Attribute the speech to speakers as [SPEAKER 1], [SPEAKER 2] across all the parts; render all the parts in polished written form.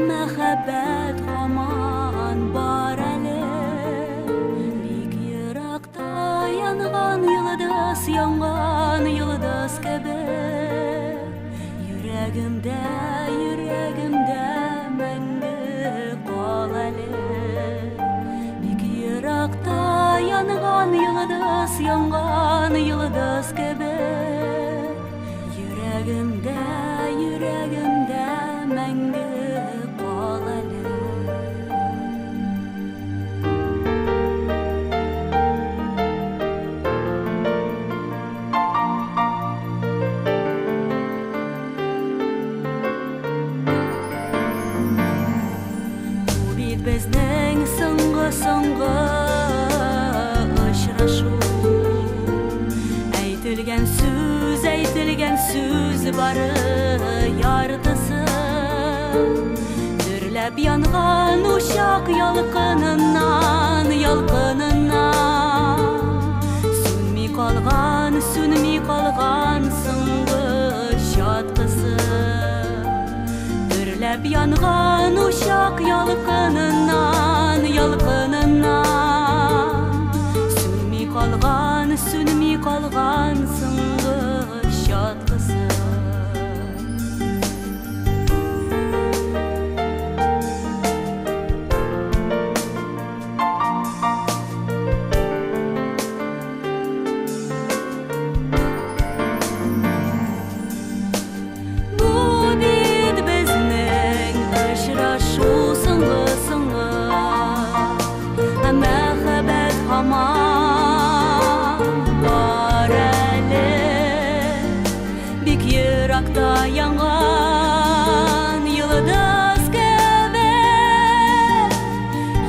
[SPEAKER 1] Мәхәббәт һаман бар әле. Бик еракта янған йылдыз, янган йылдыз кебек. Йөрәгемдә мәңге кал әле. Бик еракта янган йылдыз, янган йылдыз кебек. Йөрәгемдә мәңге кал әле. Бу бит безнең соңгы очрашу. Әйтелгән сүз бары яртысы. Дөрләп янган ушак ялкыныннан Сүнми калган соңгы чаткысы. Дөрләп янган ушак ялкыныннан Сүнми калган соңгы чаткысы. Мәхәббәт һаман бар әле. Бик еракта янган йылдыз кебек.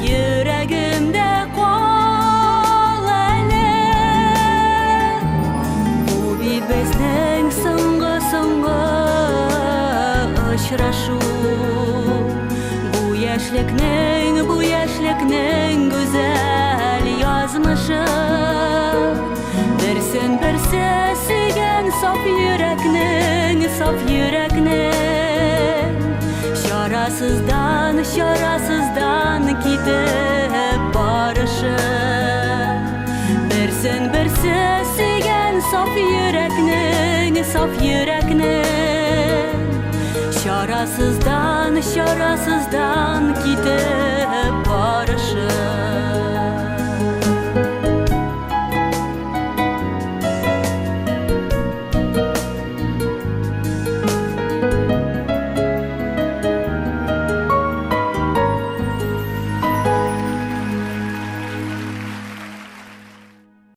[SPEAKER 1] Йөрәгемдә кал әле. Бу бит безнең соңгы очрашу. Бу яшьлекнең гүзәл язмышы. Берсе сөйгән саф йөрәкнең Чарасыздан китеп барышы. Берсе сөйгән саф йөрәкнең Чарасыздан китеп